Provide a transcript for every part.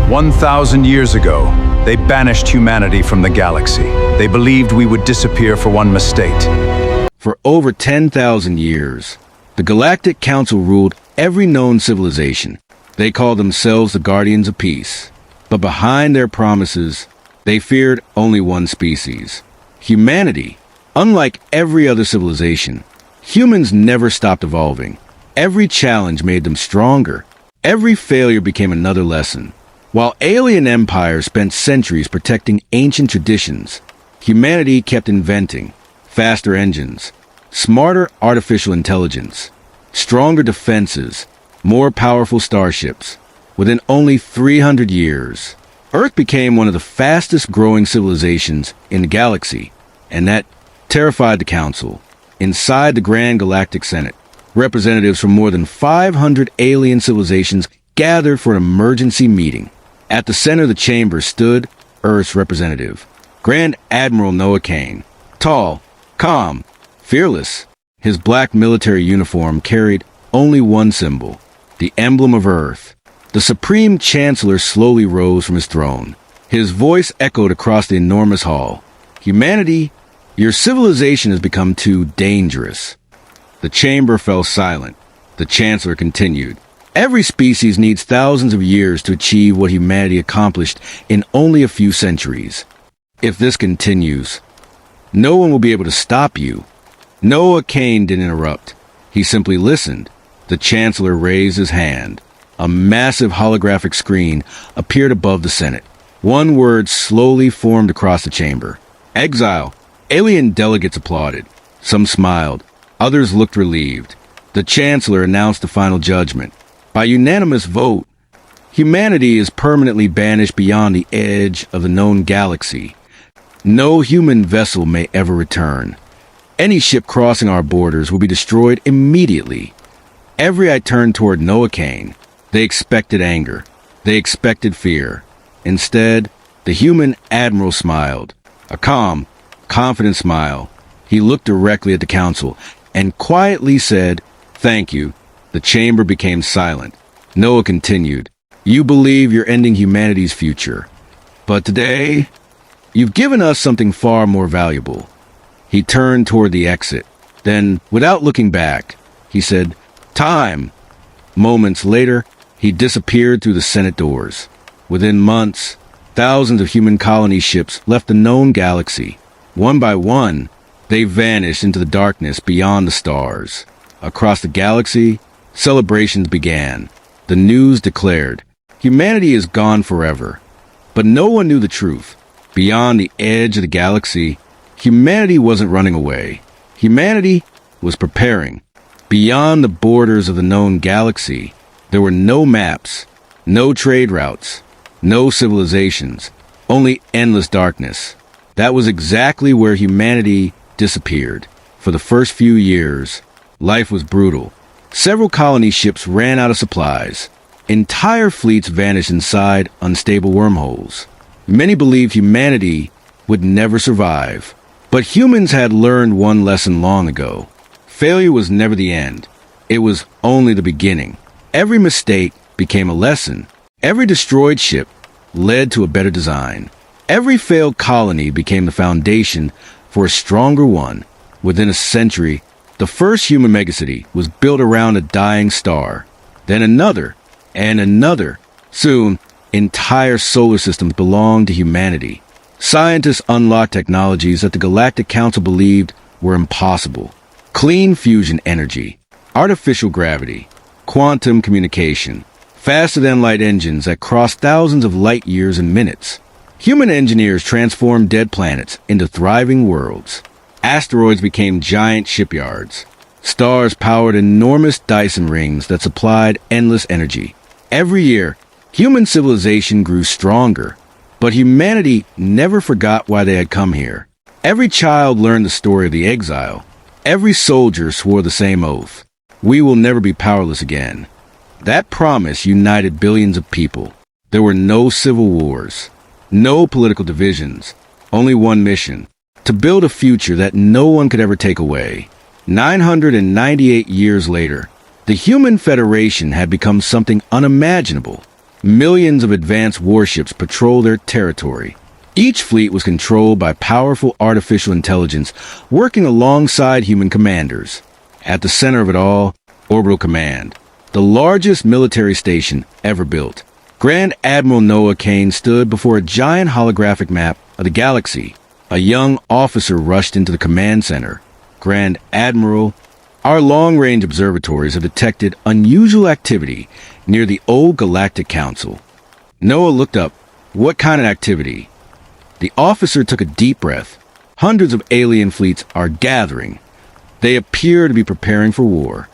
1,000 years ago, they banished humanity from the galaxy. They believed we would disappear for one mistake. For over 10,000 years, the Galactic Council ruled every known civilization. They called themselves the Guardians of Peace. But behind their promises, they feared only one species: humanity. Unlike every other civilization, humans never stopped evolving. Every challenge made them stronger. Every failure became another lesson. While alien empires spent centuries protecting ancient traditions, humanity kept inventing faster engines, smarter artificial intelligence, stronger defenses, more powerful starships. Within only 300 years, Earth became one of the fastest-growing civilizations in the galaxy, and that terrified the Council. Inside the Grand Galactic Senate, representatives from more than 500 alien civilizations gathered for an emergency meeting. At the center of the chamber stood Earth's representative, Grand Admiral Noah Kane. Tall, calm, fearless, his black military uniform carried only one symbol: the emblem of Earth. The Supreme Chancellor slowly rose from his throne. His voice echoed across the enormous hall. "Humanity, your civilization has become too dangerous." The chamber fell silent. The Chancellor continued. "Every species needs thousands of years to achieve what humanity accomplished in only a few centuries. If this continues, no one will be able to stop you." Noah Kane didn't interrupt. He simply listened. The Chancellor raised his hand. A massive holographic screen appeared above the Senate. One word slowly formed across the chamber: "Exile." Alien delegates applauded. Some smiled. Others looked relieved. The Chancellor announced the final judgment. By unanimous vote, humanity is permanently banished beyond the edge of the known galaxy. No human vessel may ever return. Any ship crossing our borders will be destroyed immediately. Every eye turned toward Noah Kane. They expected anger. They expected fear. Instead, the human admiral smiled. A calm, confident smile. He looked directly at the Council and quietly said, "Thank you." The chamber became silent. Noah continued, "You believe you're ending humanity's future. But today, you've given us something far more valuable." He turned toward the exit. Then, without looking back, he said, "Time." Moments later, he disappeared through the Senate doors. Within months, thousands of human colony ships left the known galaxy. One by one, they vanished into the darkness beyond the stars. Across the galaxy, celebrations began. The news declared, humanity is gone forever. But no one knew the truth. Beyond the edge of the galaxy, humanity wasn't running away. Humanity was preparing. Beyond the borders of the known galaxy, there were no maps, no trade routes, no civilizations, only endless darkness. That was exactly where humanity disappeared. For the first few years, life was brutal. Several colony ships ran out of supplies. Entire fleets vanished inside unstable wormholes. Many believed humanity would never survive. But humans had learned one lesson long ago. Failure was never the end. It was only the beginning. Every mistake became a lesson. Every destroyed ship led to a better design. Every failed colony became the foundation for a stronger one. Within a century, the first human megacity was built around a dying star. Then another, and another. Soon, entire solar systems belonged to humanity. Scientists unlocked technologies that the Galactic Council believed were impossible. Clean fusion energy, artificial gravity, quantum communication, faster-than-light engines that crossed thousands of light years in minutes. Human engineers transformed dead planets into thriving worlds. Asteroids became giant shipyards. Stars powered enormous Dyson rings that supplied endless energy. Every year, human civilization grew stronger, but humanity never forgot why they had come here. Every child learned the story of the exile. Every soldier swore the same oath: we will never be powerless again. That promise united billions of people. There were no civil wars, no political divisions, only one mission: to build a future that no one could ever take away. 998 years later, the Human Federation had become something unimaginable. millions of advanced warships patrol their territory. Each fleet was controlled by powerful artificial intelligence working alongside human commanders. At the center of it all, Orbital Command, the largest military station ever built. Grand Admiral Noah Kane stood before a giant holographic map of the galaxy. A young officer rushed into the command center. Grand Admiral, our long-range observatories have detected unusual activity near the old Galactic Council. Noah looked up. What kind of activity? The officer took a deep breath. Hundreds of alien fleets are gathering. They appear to be preparing for war.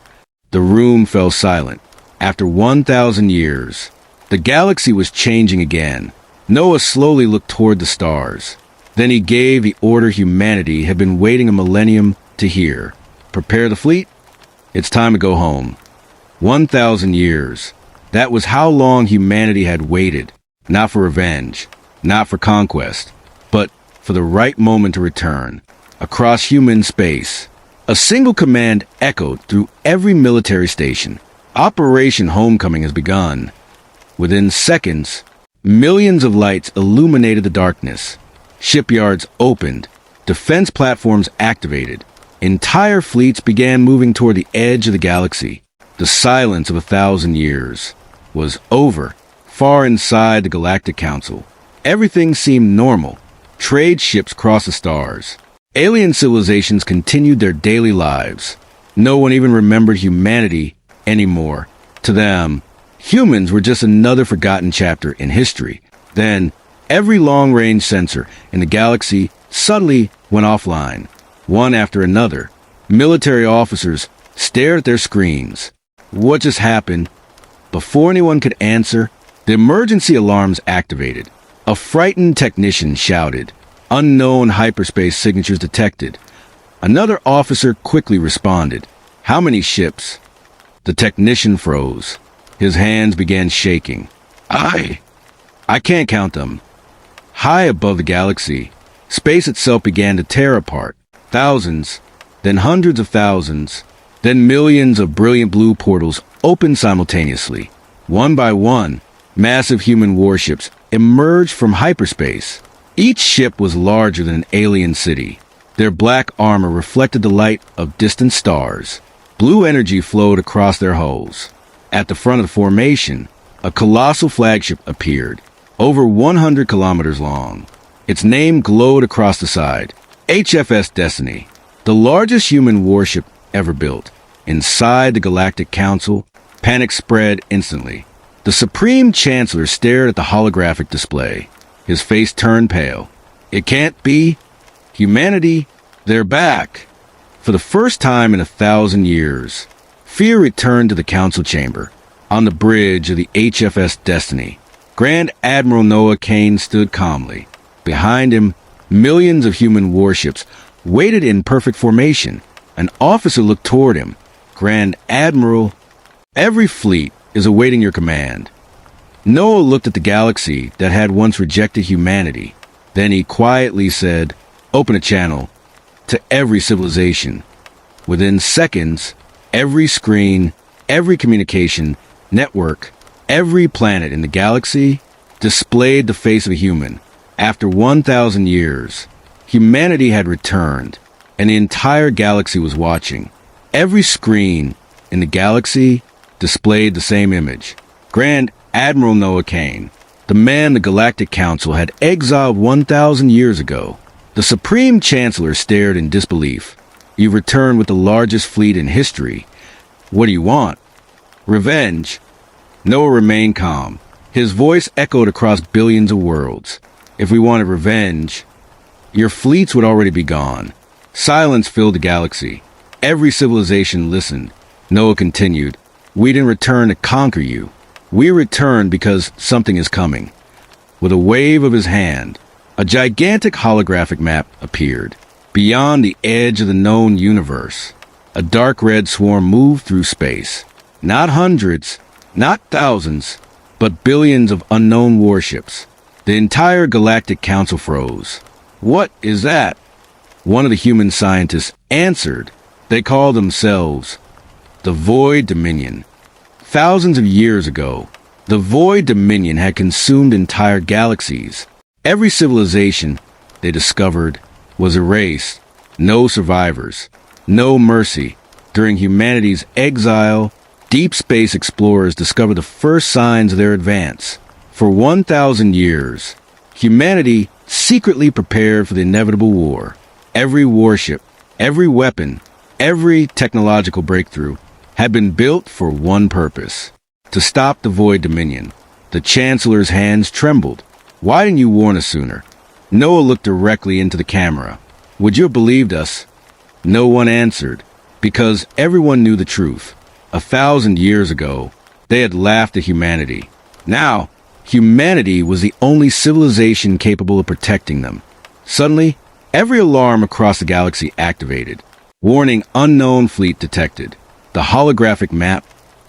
The room fell silent. After 1,000 years, the galaxy was changing again. Noah slowly looked toward the stars. Then he gave the order humanity had been waiting a millennium to hear. Prepare the fleet. It's time to go home. 1,000 years. That was how long humanity had waited. Not for revenge, not for conquest, but for the right moment to return. Across human space, a single command echoed through every military station. Operation Homecoming has begun. Within seconds, millions of lights illuminated the darkness. Shipyards opened. Defense platforms activated. Entire fleets began moving toward the edge of the galaxy. The silence of 1,000 years was over. Far inside the Galactic Council, everything seemed normal. Trade ships crossed the stars. Alien civilizations continued their daily lives. No one even remembered humanity anymore. To them, humans were just another forgotten chapter in history. Then, every long-range sensor in the galaxy suddenly went offline. One after another, military officers stared at their screens. What just happened? Before anyone could answer, the emergency alarms activated. A frightened technician shouted. Unknown hyperspace signatures detected. Another officer quickly responded. How many ships? The technician froze. His hands began shaking. I can't count them. High above the galaxy, space itself began to tear apart. Thousands, then hundreds of thousands, then millions of brilliant blue portals opened simultaneously. One by one, massive human warships emerged from hyperspace. Each ship was larger than an alien city. Their black armor reflected the light of distant stars. Blue energy flowed across their hulls. At the front of the formation, a colossal flagship appeared, over 100 kilometers long. Its name glowed across the side. HFS Destiny, the largest human warship ever built. Inside the Galactic Council, panic spread instantly. The Supreme Chancellor stared at the holographic display. His face turned pale. It can't be. Humanity, they're back. For the first time in 1,000 years, fear returned to the council chamber. On the bridge of the HFS Destiny, Grand Admiral Noah Kane stood calmly. Behind him, millions of human warships waited in perfect formation. An officer looked toward him. Grand Admiral, every fleet is awaiting your command. Noah looked at the galaxy that had once rejected humanity. Then he quietly said, open a channel to every civilization. Within seconds, every screen, every communication network, every planet in the galaxy displayed the face of a human. After 1,000 years, humanity had returned, and the entire galaxy was watching. Every screen in the galaxy displayed the same image. Grand Admiral Noah Kane, the man the Galactic Council had exiled 1,000 years ago. The Supreme Chancellor stared in disbelief. You returned with the largest fleet in history. What do you want? Revenge. Noah remained calm. His voice echoed across billions of worlds. If we wanted revenge, your fleets would already be gone. Silence filled the galaxy. Every civilization listened. Noah continued, we didn't return to conquer you. We returned because something is coming. With a wave of his hand, a gigantic holographic map appeared. Beyond the edge of the known universe, a dark red swarm moved through space. Not hundreds, not thousands, but billions of unknown warships. The entire Galactic Council froze. What is that? One of the human scientists answered. They called themselves the Void Dominion. Thousands of years ago, The Void Dominion had consumed entire galaxies. Every civilization, they discovered, was erased. No survivors. No mercy. During humanity's exile, deep space explorers discovered the first signs of their advance. For 1,000 years, humanity secretly prepared for the inevitable war. Every warship, every weapon, every technological breakthrough had been built for one purpose: to stop the Void Dominion. The Chancellor's hands trembled. Why didn't you warn us sooner? Noah looked directly into the camera. Would you have believed us? No one answered, because everyone knew the truth. 1,000 years ago, they had laughed at humanity. Now, humanity was the only civilization capable of protecting them. Suddenly, every alarm across the galaxy activated. Warning: unknown fleet detected. The holographic map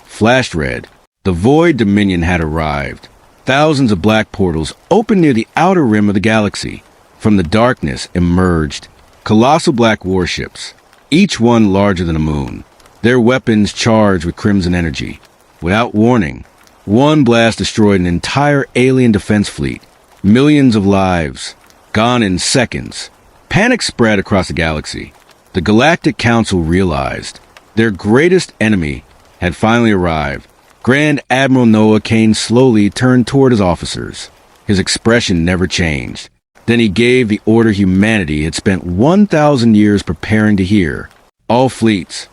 flashed red. The Void Dominion had arrived. Thousands of black portals opened near the outer rim of the galaxy. From the darkness emerged colossal black warships, each one larger than a moon, their weapons charged with crimson energy. Without warning, one blast destroyed an entire alien defense fleet. Millions of lives gone in seconds. Panic spread across the galaxy. The Galactic Council realized their greatest enemy had finally arrived. Grand Admiral Noah Kane slowly turned toward his officers. His expression never changed. Then he gave the order humanity had spent 1,000 years preparing to hear. All fleets,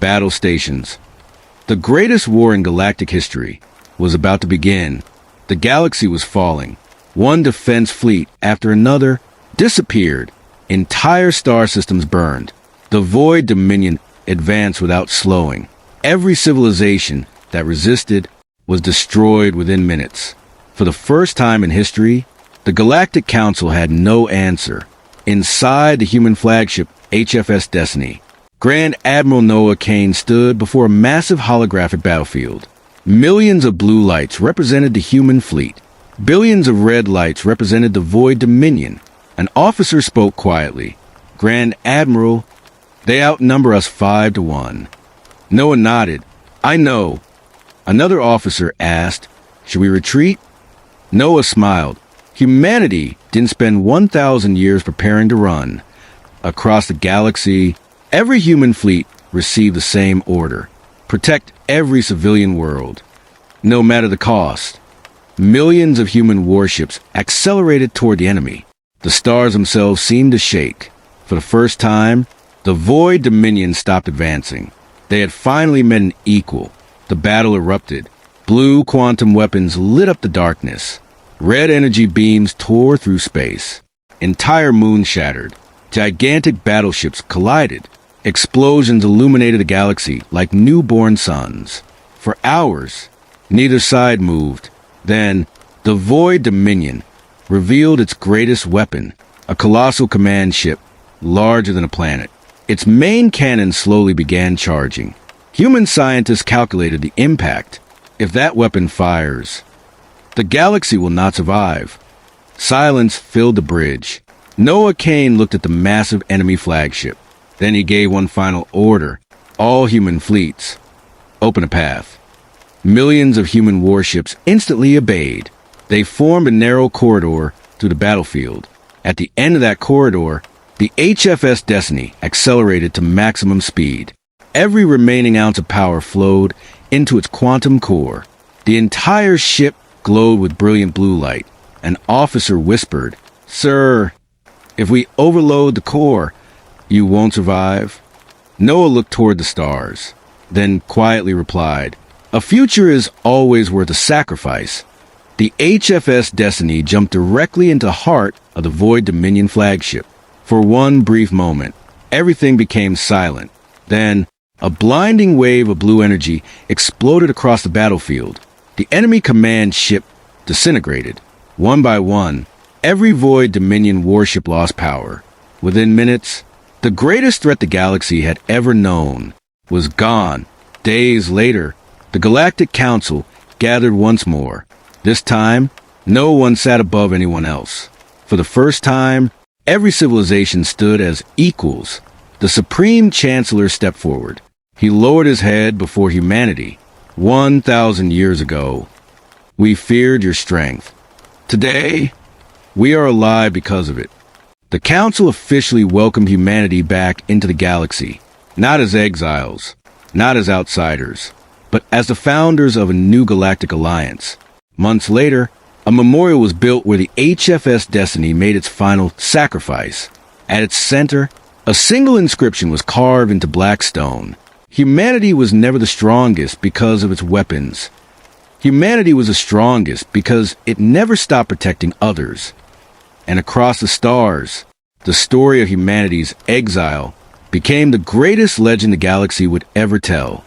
battle stations. The greatest war in galactic history was about to begin. The galaxy was falling. One defense fleet after another disappeared. Entire star systems burned. The Void Dominion advanced without slowing. Every civilization that resisted was destroyed within minutes. For the first time in history, the Galactic Council had no answer. Inside the human flagship HFS Destiny, Grand Admiral Noah Kane stood before a massive holographic battlefield. Millions of blue lights represented the human fleet. Billions of red lights represented the Void Dominion. An officer spoke quietly. Grand Admiral, they outnumber us 5-1. Noah nodded. I know. Another officer asked, should we retreat? Noah smiled. Humanity didn't spend 1,000 years preparing to run. Across the galaxy, every human fleet received the same order: protect every civilian world, no matter the cost. Millions of human warships accelerated toward the enemy. The stars themselves seemed to shake. For the first time, the Void Dominion stopped advancing. They had finally met an equal. The battle erupted. Blue quantum weapons lit up the darkness. Red energy beams tore through space. Entire moons shattered. Gigantic battleships collided. Explosions illuminated the galaxy like newborn suns. For hours, neither side moved. Then, the Void Dominion revealed its greatest weapon, a colossal command ship, larger than a planet. Its main cannon slowly began charging. Human scientists calculated the impact. If that weapon fires, the galaxy will not survive. Silence filled the bridge. Noah Kane looked at the massive enemy flagship. Then he gave one final order. All human fleets, open a path. Millions of human warships instantly obeyed. They formed a narrow corridor through the battlefield. At the end of that corridor, the HFS Destiny accelerated to maximum speed. Every remaining ounce of power flowed into its quantum core. The entire ship glowed with brilliant blue light. An officer whispered, "Sir, if we overload the core, you won't survive." Noah looked toward the stars, then quietly replied, "A future is always worth a sacrifice." The HFS Destiny jumped directly into the heart of the Void Dominion flagship. For one brief moment, everything became silent. Then, a blinding wave of blue energy exploded across the battlefield. The enemy command ship disintegrated. One by one, every Void Dominion warship lost power. Within minutes, the greatest threat the galaxy had ever known was gone. Days later, the Galactic Council gathered once more. This time, no one sat above anyone else. For the first time, every civilization stood as equals. The Supreme Chancellor stepped forward. He lowered his head before humanity. 1,000 years ago, We feared your strength. Today, we are alive because of it. The Council officially welcomed humanity back into the galaxy, not as exiles, not as outsiders, but as the founders of a new galactic alliance. Months later, a memorial was built where the HFS Destiny made its final sacrifice. At its center, a single inscription was carved into black stone. Humanity was never the strongest because of its weapons. Humanity was the strongest because it never stopped protecting others. And across the stars, the story of humanity's exile became the greatest legend the galaxy would ever tell.